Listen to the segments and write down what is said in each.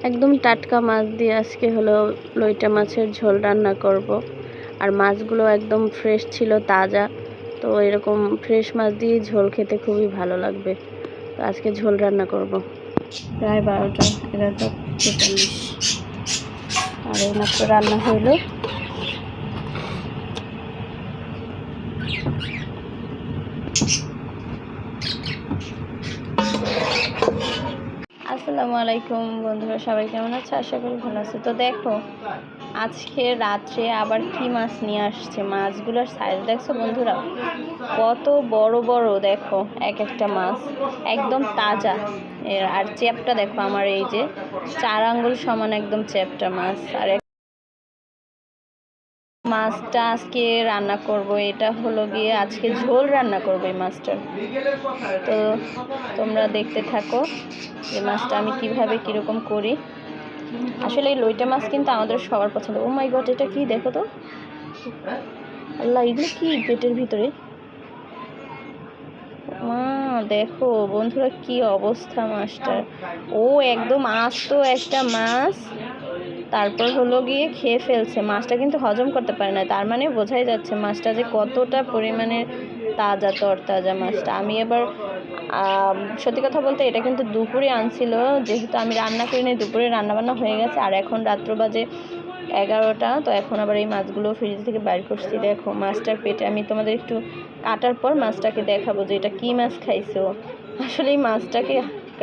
একদম টাটকা মাছ দিয়ে আজকে হলো লইটা মাছের ঝোল রান্না করব। আর মাছগুলো একদম ফ্রেশ ছিল, তাজা। তো এরকম ফ্রেশ মাছ দিয়ে ঝোল খেতে খুবই ভালো লাগবে। তো আজকে ঝোল রান্না করব। প্রায় 12টা 11:43 আর এইমাত্র রান্না হইলো। আসসালামু আলাইকুম বন্ধুরা, সবাই কেমন আছে? আশা করি ভালো আছে। তো দেখো আজকে রাত্রে আবার কি মাছ নিয়ে আসছে। মাছগুলোর সাইজ দেখছো বন্ধুরা, কত বড় বড়। দেখো এক একটা মাছ একদম তাজা। আর চেপটা দেখো, আমার এই যে 4 আঙ্গুল সমান একদম চেপটা মাছ। আর মাছটা আজকে রান্না করব, এটা হলো গিয়ে আজকে ঝোল রান্না করবো এই মাছটার। তো তোমরা দেখতে থাকো যে মাছটা আমি কিভাবে কিরকম করি। আসলে এই লইটা মাছ কিন্তু আমাদের সবার পছন্দ। ও মাই গড, এটা কি দেখো তো, আল্লাহ, এগুলো কি পেটের ভিতরে? মা দেখো বন্ধুরা কি অবস্থা মাছটার। ও একদম আস্ত একটা মাছ, তারপর হলো গিয়ে খেয়ে ফেলছে। মাছটা কিন্তু হজম করতে পারে না, তার মানে বোঝাই যাচ্ছে মাছটা যে কতটা পরিমাণে তাজা, তরতাজা মাছটা। আমি এবার সত্যি কথা বলতে এটা কিন্তু দুপুরে আনছিল, যেহেতু আমি রান্না করিনি, দুপুরে রান্নাবান্না হয়ে গেছে। আর এখন রাত্র বাজে 11টা। তো এখন আবার এই মাছগুলো ফ্রিজ থেকে বাইর করছি। দেখো মাছটার পেটে আমি তোমাদের একটু কাটার পর মাছটাকে দেখাবো যে এটা কি মাছ খাইছো। আসলে এই মাছটাকে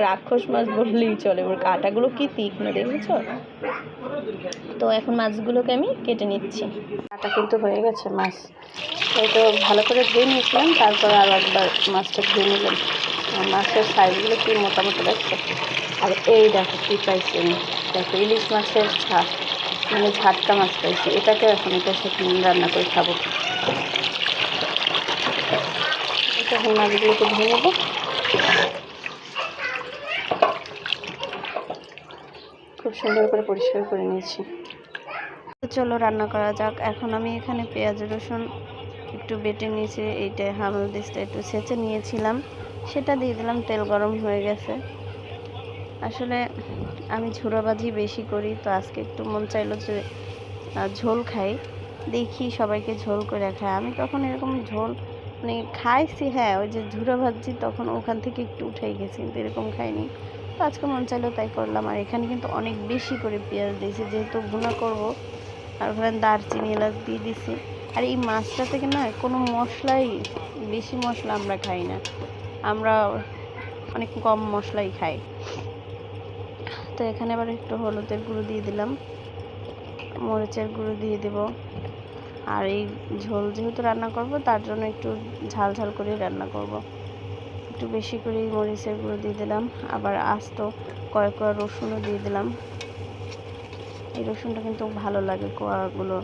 রাক্ষস মাছ বললেই চলে, ওর কাঁটাগুলো কি তীক্ষ্ণ দেখেছো। তো এখন মাছগুলোকে আমি কেটে নিচ্ছি। কাটা কিন্তু হয়ে গেছে মাছ, এই তো ভালো করে ধুয়ে নিয়েছিলাম, তারপর আর একবার মাছটা ধুয়ে নিলাম। মাছের সাইজগুলো কি মোটামুটি দেখছো। আর এই দেখো কী পাইছি আমি, দেখো ইলিশ মাছের ঝাঁট, মানে ঝাটকা মাছ পাইছি। এটাকে এখন এটার সাথে রান্না করে খাবো। এখন মাছগুলোকে ধুয়ে নেবো। খুব সুন্দর করে পরিষ্কার করে নিয়েছি। চলো রান্না করা যাক। এখন আমি এখানে পেঁয়াজ রসুন একটু বেটে নিয়েছি, এইটা হামালদিসটা একটু ছেঁচে নিয়েছিলাম, সেটা দিয়ে দিলাম। তেল গরম হয়ে গেছে। আসলে আমি ঝুড়োবাজি বেশি করি, তো আজকে একটু মন চাইলো যে ঝোল খাই। দেখি সবাইকে ঝোল করে খাই। আমি তখন এরকম ঝোল মানে খাইছি, হ্যাঁ ওই যে ঝুড়ো ভাজি, তখন ওখান থেকে একটু উঠেই গেছি, কিন্তু এরকম খাইনি। তো আজকে মন চাইলো তাই করলাম। আর এখানে কিন্তু অনেক বেশি করে পেঁয়াজ দিয়েছি, যেহেতু ভুনা করব। আর ওখানে দারচিনি এলাচ দিয়ে দিছি। আর এই মাছটা থেকে না কোনো মশলাই, বেশি মশলা আমরা খাই না, আমরা অনেক কম মশলাই খাই। তো এখানে আবার একটু হলুদের গুঁড়ো দিয়ে দিলাম, মরিচের গুঁড়ো দিয়ে দেব। আর এই ঝোল যেহেতু রান্না করব, তার জন্য একটু ঝাল ঝাল করে রান্না করব। একটু বেশি করে মরিচের গুঁড়ো দিয়ে দিলাম। আবার আস্ত কয়েক কোয়া রসুনও দিয়ে দিলাম। এই রসুনটা কিন্তু ভালো লাগে, কোয়াগুলো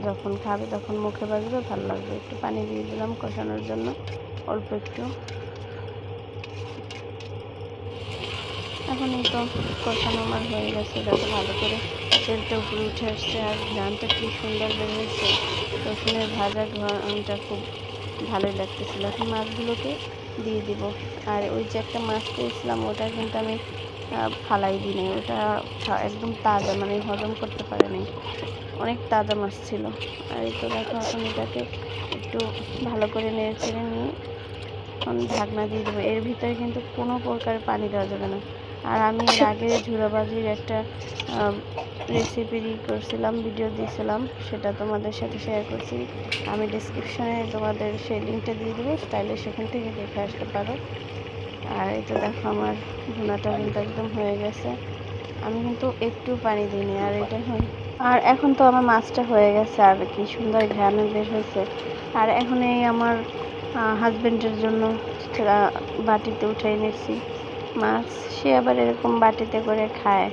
যখন খাবে তখন মুখে বাজবে, ভালো লাগবে। একটু পানি দিয়ে দিলাম কষানোর জন্য, অল্প একটু। এখন এই তো কষানো আমার হয়ে গেছে, দেখো ভালো করে তেলটা উপরে উঠে আসছে। আর ঘ্রাণটা কি সুন্দর বেরিয়েছে, রসুনের ভাজা ঘ্রাণটা খুব ভালোই লাগতেছিল। এখন মাছগুলোকে দিয়ে দিব। আর ওই যে একটা মাছ পেয়েছিলাম, ওটা কিন্তু আমি ফালাই দিই নাই, ওটা একদম তাজা, মানে হজম করতে পারেনি, অনেক তাজা মাছ ছিল। আর এই তো দেখো এখন এটাকে একটু ভালো করে নেড়ে চেড়ে নিয়ে এখন ঢাকনা দিয়ে দেবো। এর ভিতরে কিন্তু কোনো প্রকার পানি দেওয়া যাবে না। আর আমি এর আগে ঝুড়োবাজির একটা রেসিপি করছিলাম, ভিডিও দিয়েছিলাম, সেটা তোমাদের সাথে শেয়ার করছি। আমি ডিসক্রিপশানে তোমাদের সেই লিঙ্কটা দিয়ে দেবো, চাইলে সেখান থেকে দেখে আসতে পারো। আর এটা দেখো আমার ভুনাটা কিন্তু একদম হয়ে গেছে, আমি কিন্তু একটু পানি দিইনি। আর এটা আর এখন তো আমার মাছটা হয়ে গেছে, আর কি সুন্দর ঘ্রাণ বের হয়েছে। আর এখন এই আমার হাজব্যান্ডের জন্য বাটিতে উঠাই নিচ্ছি মাছ। সে আবার এরকম বাটিতে করে খায়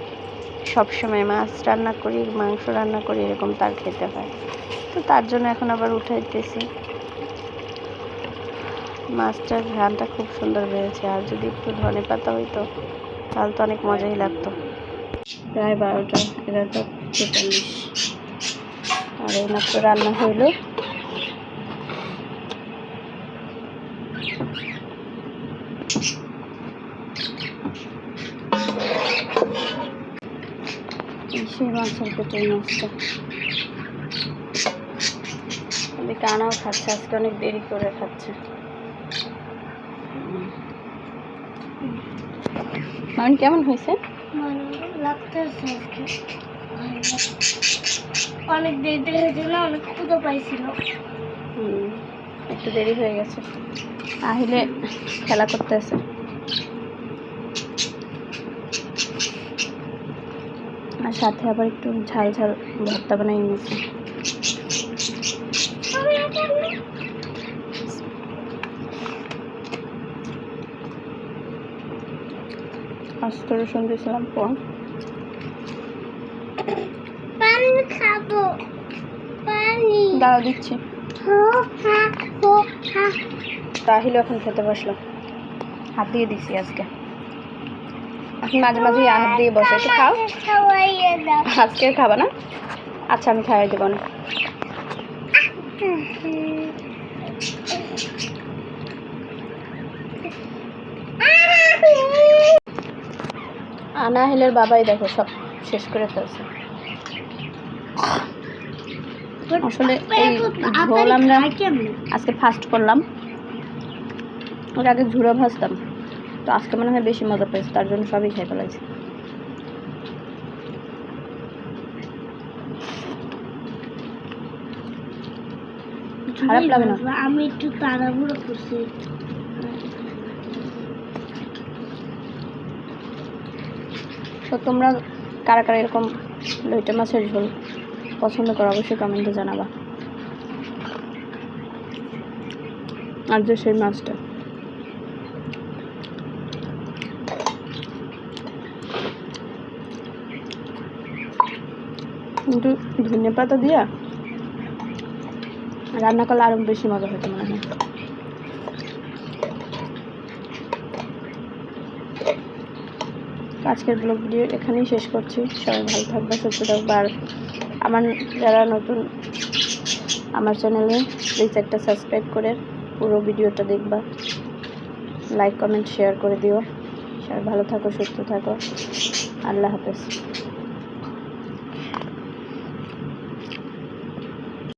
সবসময়। মাছ রান্না করি, মাংস রান্না করি, এরকম তার খেতে হয়। তো তার জন্য এখন আবার উঠাইতেছি। মাছটার ঘ্রাণটা খুব সুন্দর বেড়েছে, আর যদি একটু ধনে পাতা হইতো তাহলে তো অনেক মজাই লাগতো। প্রায় 12টা 11:43 আর এইমাত্র রান্না হইলো। সেই মাছের পেটের মাছটা কানাও খাচ্ছে, আজকে অনেক দেরি করে খাচ্ছে। মামনি কেমন হয়েছে? অনেক দেরি হয়েছে না, অনেক ক্ষুধা পাইছিল। একটু দেরি হয়ে গেছে। আহিলে খেলা করতেছে। আর সাথে আবার একটু ঝাল ঝাল ভর্তা বানাই নিয়েছি। আস্ত রসুন দিয়েছিলাম পর। পানি খাবো, পানি দাঁড়া দিচ্ছি। তাহিলে এখন খেতে বসলো, হাত দিয়ে দিচ্ছি আজকে। এখন মাঝে মাঝে হাত দিয়ে বসে। একটু খাও। আজকে খাবা না? আচ্ছা আমি খাওয়াই দেবো না। আনাহিলের বাবাই দেখো সব শেষ করে ফেলছে। আসলে এই ঝোল আমরা আজকে ফার্স্ট করলাম, ওর আগে ঝুড়ো ভাজতাম, তো আজকে মনে হয় বেশি মজা পেয়েছে, তার জন্য সবই খেয়ে ফেলাইছে। খারাপ লাগে না? আমি একটু তাড়াহুড়ো করছি। তো তোমরা কারা কারা এরকম লইটা মাছের ঝোল পছন্দ করো অবশ্যই কমেন্টে জানাবা। আর যে সেই মাছটা কিন্তু ধনে পাতা দিয়া রান্না করলে আরো বেশি মজা হতো মনে হয়। আজকের ব্লগ ভিডিও এখানেই শেষ করছি। সবাই ভালো থাকবে, সুস্থ থাকবে। আর আমার যারা নতুন আমার চ্যানেলে প্লিজ একটা সাবস্ক্রাইব করে পুরো ভিডিওটা দেখবা, লাইক কমেন্ট শেয়ার করে দিও। সবাই ভালো থাকো, সুস্থ থাকো। আল্লাহ হাফেজ।